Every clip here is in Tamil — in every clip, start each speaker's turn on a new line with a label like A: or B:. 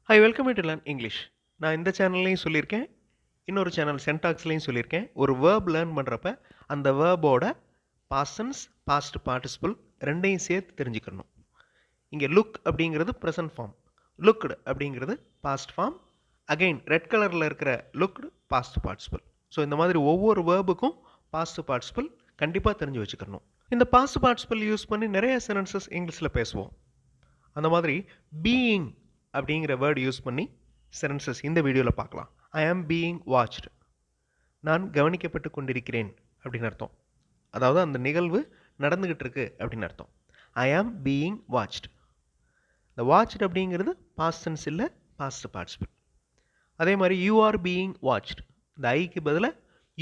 A: Hi, welcome to Learn English. நான் இந்த சேனல்லையும் சொல்லியிருக்கேன், இன்னொரு சேனல் Sen Talksலையும் சொல்லியிருக்கேன். ஒரு வேர்ப் லேர்ன் பண்ணுறப்ப அந்த வேர்போட பாஸ்ட் டென்ஸ், பாஸ்ட் பார்ட்டிசிபிள் ரெண்டையும் சேர்த்து தெரிஞ்சுக்கணும். இங்கே லுக் அப்படிங்கிறது ப்ரெசன்ட் ஃபார்ம், லுக்டு அப்படிங்கிறது பாஸ்ட் ஃபார்ம், அகைன் ரெட் கலரில் இருக்கிற லுக்டு பாஸ்ட் பார்ட்டிசிபிள். ஸோ இந்த மாதிரி ஒவ்வொரு வேர்புக்கும் பாஸ்ட் பார்ட்டிசிபிள் கண்டிப்பாக தெரிஞ்சு வச்சுக்கணும். இந்த பாஸ்ட் பார்ட்டிசிபிள் யூஸ் பண்ணி நிறைய சென்டென்சஸ் இங்கிலீஷில் பேசுவோம். அந்த மாதிரி பீயிங் அப்படிங்கிற வேர்டு யூஸ் பண்ணி சென்டென்சஸ் இந்த வீடியோவில் பார்க்கலாம். ஐ ஆம் பீயிங் வாட்ச்டு, நான் கவனிக்கப்பட்டு கொண்டிருக்கிறேன் அப்படின்னு அர்த்தம். அதாவது அந்த நிகழ்வு நடந்துக்கிட்டு இருக்கு அப்படின்னு அர்த்தம். ஐ ஆம் பீயிங் வாட்ச்டு. இந்த வாட்ச்டு அப்படிங்கிறது பாஸ்ட் டென்ஸ் இல்லை, பாஸ்ட் பார்ட்டிசிபிள். அதே மாதிரி யூ ஆர் பீயிங் வாட்ச்டு, இந்த ஐக்கு பதிலாக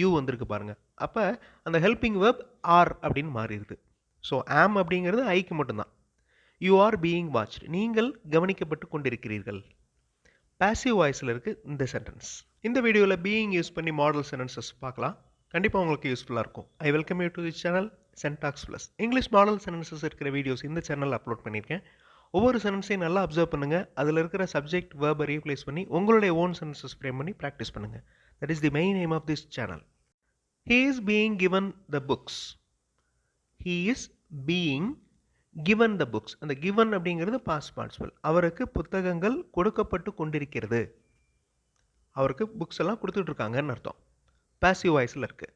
A: யூ வந்திருக்கு பாருங்கள். அப்போ அந்த ஹெல்பிங் வேர்ப் ஆர் அப்படின்னு மாறிடுது. ஸோ ஆம் அப்படிங்கிறது ஐக்கு மட்டும்தான். யூ ஆர் பீயிங் வாட்ச்டு, நீங்கள் கவனிக்கப்பட்டு கொண்டிருக்கிறீர்கள். பாசிவ் வாய்ஸில் இருக்குது இந்த சென்டென்ஸ். இந்த வீடியோவில் பீயிங் யூஸ் பண்ணி மாடல் சென்டென்சஸ் பார்க்கலாம். கண்டிப்பாக உங்களுக்கு யூஸ்ஃபுல்லாக இருக்கும். I welcome you to the channel சென் talks plus. English model sentences இருக்கிற வீடியோஸ் இந்த சேனலில் அப்லோட் பண்ணியிருக்கேன். ஒவ்வொரு சென்டென்ஸையும் நல்லா அப்சர்வ் பண்ணுங்கள். அதில் இருக்கிற சப்ஜெக்ட் வேர்பை ரீப்ளேஸ் பண்ணி உங்களுடைய ஓன் சென்டென்சஸ் ஃப்ரேம் பண்ணி ப்ராக்டிஸ் பண்ணுங்கள். That is the main aim of this channel. He is being given the books. ஹீ இஸ் பீயிங் given the books. அந்த given அப்படிங்கிறது past participle. அவருக்கு புத்தகங்கள் கொடுக்கப்பட்டு கொண்டிருக்கிறது. அவருக்கு புக்ஸ் எல்லாம் கொடுத்துட்டு இருக்காங்கன்னு அர்த்தம். பாசிவ் வாய்ஸில் இருக்கு.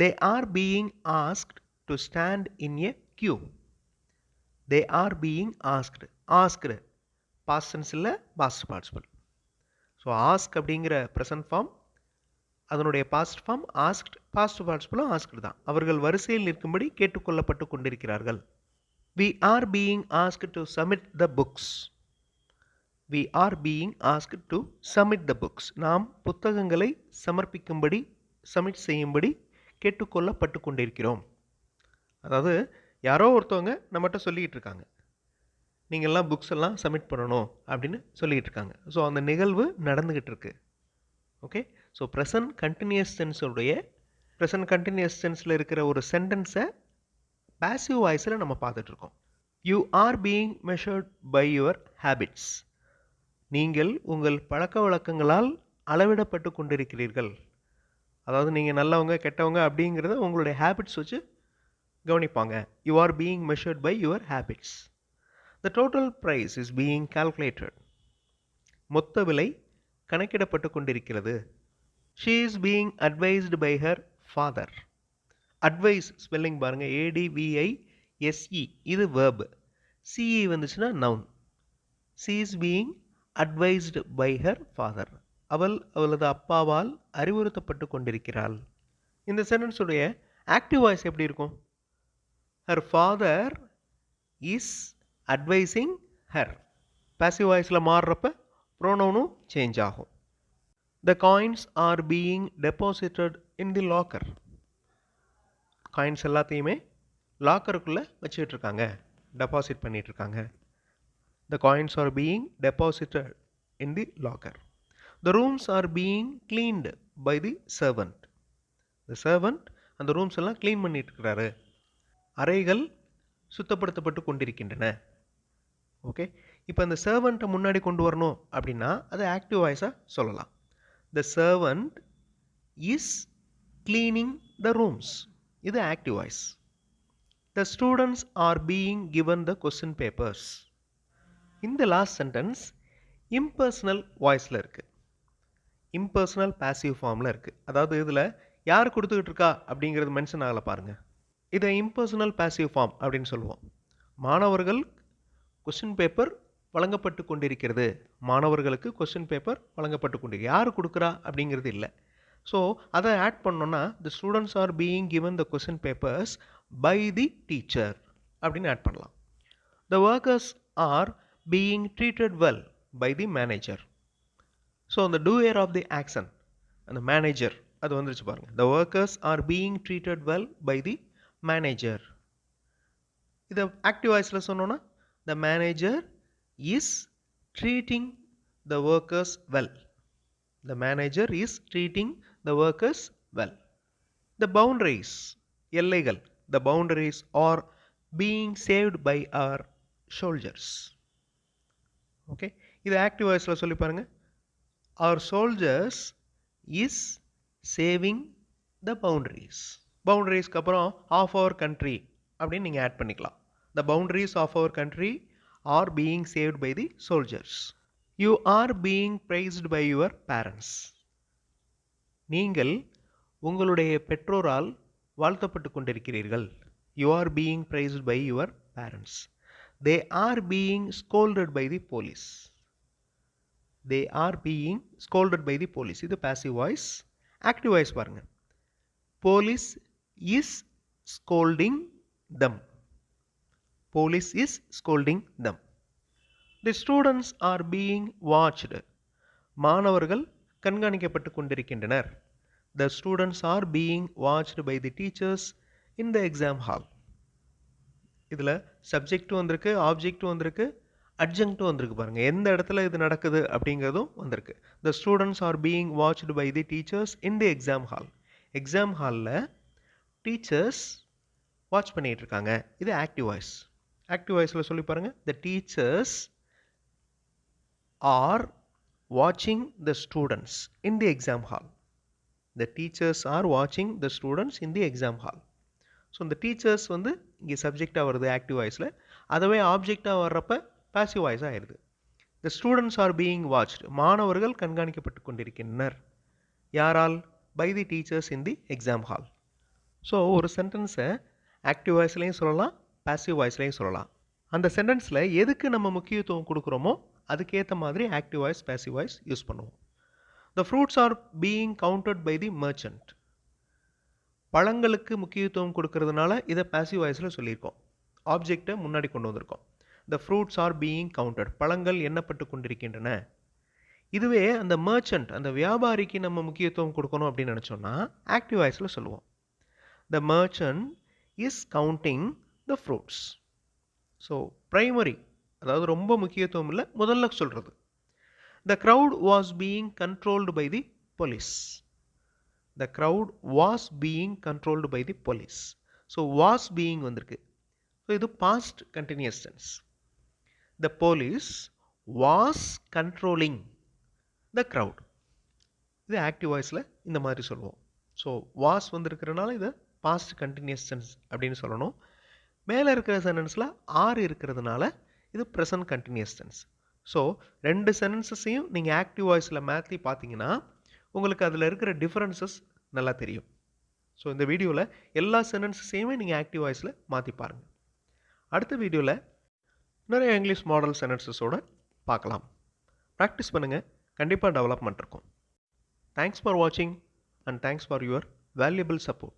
A: they are being asked to stand in a queue. they are being asked. asked past tense இல்லை, past participle. ஸோ ask அப்படிங்கிற present form, அதனுடைய past form asked, past participle asked தான். அவர்கள் வரிசையில் நிற்கும்படி கேட்டுக்கொள்ளப்பட்டு கொண்டிருக்கிறார்கள். We are being asked to submit the books. We are being asked to submit the books. நாம் புத்தகங்களை சமர்ப்பிக்கும்படி, சப்மிட் செய்யும்படி கேட்டுக்கொள்ளப்பட்டு கொண்டிருக்கிறோம். அதாவது யாரோ ஒருத்தவங்க நம்மகிட்ட சொல்லிகிட்டு இருக்காங்க, நீங்கள்லாம் புக்ஸ் எல்லாம் சப்மிட் பண்ணணும் அப்படின்னு சொல்லிகிட்டு இருக்காங்க. ஸோ அந்த நிகழ்வு நடந்துக்கிட்டு இருக்கு. ஓகே, ஸோ ப்ரெசன்ட் கண்டினியூஸ் டென்ஸுடைய ப்ரெசன்ட் கண்டினியூஸ் டென்ஸில் இருக்கிற ஒரு சென்டென்ஸை பாசிவ் வாய்ஸில் நம்ம பார்த்துட்ருக்கோம். You are being measured by your habits. நீங்கள் உங்கள் பழக்க வழக்கங்களால் அளவிடப்பட்டு கொண்டிருக்கிறீர்கள். அதாவது நீங்கள் நல்லவங்க கெட்டவங்க அப்படிங்கிறத உங்களுடைய ஹேபிட்ஸ் வச்சு கவனிப்பாங்க. You are being measured by your habits. The total price is being calculated. மொத்த விலை கணக்கிடப்பட்டு கொண்டிருக்கிறது. She is being advised by her father. Advise spelling பாருங்கள், ADVISE, இது வேர்பு. CE வந்துச்சுன்னா noun. She is being advised by her father. அவள் அவளது அப்பாவால் அறிவுறுத்தப்பட்டு கொண்டிருக்கிறாள். இந்த சென்டென்ஸுடைய ஆக்டிவ் வாய்ஸ் எப்படி இருக்கும்? Her father is advising her. Passive வாய்ஸில் மாறுறப்ப ப்ரோனவுனும் சேஞ்ச் ஆகும். The coins are being deposited in the locker. Coins எல்லாத்தையுமே லாக்கருக்குள்ளே வச்சுட்ருக்காங்க, டெபாசிட் பண்ணிகிட்ருக்காங்க. The coins are being deposited in the locker. The rooms are being cleaned by the servant. The servant அந்த ரூம்ஸ் எல்லாம் க்ளீன் பண்ணிட்டுருக்கிறாரு. அறைகள் சுத்தப்படுத்தப்பட்டு கொண்டிருக்கின்றன. ஓகே, இப்போ அந்த சர்வன்ட்டை முன்னாடி கொண்டு வரணும் அப்படின்னா அது ஆக்டிவ் வாய்ஸாக சொல்லலாம். The servant is cleaning the rooms, இது active voice. The students are being given the question papers. இந்த லாஸ்ட் சென்டென்ஸ் இம்பர்சனல் வாய்ஸில் இருக்குது, இம்பர்சனல் பாசிவ் ஃபார்மில் இருக்குது. அதாவது இதில் யார் கொடுத்துக்கிட்டு இருக்கா அப்படிங்கிறது மென்ஷன் ஆகலை பாருங்கள். இதை இம்பர்சனல் பாசிவ் ஃபார்ம் அப்படின்னு சொல்லுவோம். மாணவர்கள் கொஸ்டின் பேப்பர் வழங்கப்பட்டு கொண்டிருக்கிறது. மாணவர்களுக்கு கொஸ்டின் பேப்பர் வழங்கப்பட்டு கொண்டிருக்கு. யார் கொடுக்குறா அப்படிங்கிறது இல்லை. ஸோ அதை ஆட் பண்ணோன்னா the students are being given the question papers by the teacher அப்படின்னு ஆட் பண்ணலாம். The workers are being treated well by the manager. So அந்த டூயர் ஆஃப் தி ஆக்ஷன், அந்த மேனேஜர், அது வந்துருச்சு பாருங்கள். The workers are being treated well by the manager. இதை ஆக்டிவ் வாய்ஸில் சொன்னோன்னா the manager is treating the workers well. The manager is treating the workers well. The boundaries, எல்லைகள், the boundaries are being saved by our soldiers. Okay, இது ஆக்டிவ் வாய்ஸில் சொல்லி பாருங்கள். Our soldiers is saving the boundaries. பவுண்டரிஸ்க்கு அப்புறம் ஆஃப் அவர் கண்ட்ரி அப்படின்னு நீங்கள் ஆட் பண்ணிக்கலாம். The boundaries of our country are being saved by the soldiers. You are being praised by your parents. நீங்கள் உங்களுடைய பெற்றோரால் வாழ்த்தப்பட்டு கொண்டிருக்கிறீர்கள். You are being praised by your parents. They are being scolded by the police. They are being scolded by the police. இது பாசிவ் வாய்ஸ். ஆக்டிவ் வாய்ஸ் பாருங்கள். Police is scolding them. Police is scolding them. The students are being watched. மாணவர்கள் கண்காணிக்கப்பட்டு கொண்டிருக்கின்றனர். The students are being watched by the teachers in the exam hall. இதில் சப்ஜெக்டும் வந்திருக்கு, ஆப்ஜெக்டும் வந்திருக்கு, அட்ஜங்க்டும் வந்திருக்கு பாருங்கள். எந்த இடத்துல இது நடக்குது அப்படிங்கிறதும் வந்திருக்கு. The students are being watched by the teachers in the exam hall. Exam ஹாலில் டீச்சர்ஸ் வாட்ச் பண்ணிகிட்டு இருக்காங்க. இது ஆக்டிவ் வாய்ஸ். ஆக்டிவ் வாய்ஸில் சொல்லி பாருங்கள். த டீச்சர்ஸ் ஆர் வாட்சிங் the students in the exam hall. The teachers are watching the students in the exam hall. So இந்த டீச்சர்ஸ் வந்து இங்கே சப்ஜெக்டாக வருது ஆக்டிவ் வாய்ஸில். அதுவே ஆப்ஜெக்டாக வர்றப்ப பாசிவ் வாய்ஸ் ஆயிடுது. The students are being watched. மாணவர்கள் கண்காணிக்கப்பட்டு கொண்டிருக்கின்றனர். யாரால்? By the teachers in the exam hall. So ஒரு சென்டென்ஸை ஆக்டிவ் வாய்ஸ்லையும் சொல்லலாம், பாசிவ் வாய்ஸ்லையும் சொல்லலாம். அந்த சென்டென்ஸில் எதுக்கு நம்ம முக்கியத்துவம் கொடுக்குறோமோ அதுக்கேற்ற மாதிரி active voice, passive voice use பண்ணுவோம். The fruits are being counted by the merchant. பழங்களுக்கு முக்கியத்துவம் கொடுக்கறதுனால இதை பாசிவ் வாய்ஸில் சொல்லியிருக்கோம். ஆப்ஜெக்டை முன்னாடி கொண்டு வந்திருக்கோம். The fruits are being counted. பழங்கள் எண்ணப்பட்டு கொண்டிருக்கின்றன. இதுவே அந்த merchant, அந்த வியாபாரிக்கு நம்ம முக்கியத்துவம் கொடுக்கணும் அப்படின்னு நினச்சோன்னா ஆக்டிவ் வாய்ஸில் சொல்லுவோம். The merchant is counting the fruits. So primary, அதாவது ரொம்ப முக்கியத்துவம் இல்லை, முதல்ல சொல்கிறது. The crowd was being controlled by the police. The crowd was being controlled by the police. So was being வந்திருக்கு. ஸோ இது past continuous tense. The police was controlling the crowd. இது ஆக்டிவ் வாய்ஸில் இந்த மாதிரி சொல்லுவோம். ஸோ was வந்திருக்கிறனால இதை past continuous tense அப்படின்னு சொல்லணும். மேலே இருக்கிற சென்டென்ஸில் ஆர் இருக்கிறதுனால இது ப்ரெசன்ட் கண்டினியூஸ் டென்ஸ். ஸோ ரெண்டு சென்டென்சஸையும் நீங்கள் ஆக்டிவ் வாய்ஸில் மாற்றி பார்த்தீங்கன்னா உங்களுக்கு அதில் இருக்கிற டிஃப்ரென்சஸ் நல்லா தெரியும். ஸோ இந்த வீடியோவில் எல்லா சென்டென்சஸையுமே நீங்கள் ஆக்டிவ் வாய்ஸில் மாற்றி பாருங்கள். அடுத்த வீடியோவில் நிறைய இங்கிலீஷ் மாடல் சென்டென்சஸோடு பார்க்கலாம். ப்ராக்டிஸ் பண்ணுங்கள், கண்டிப்பாக டெவலப்மெண்ட் இருக்கும். தேங்க்ஸ் ஃபார் வாட்சிங் and thanks for your valuable support.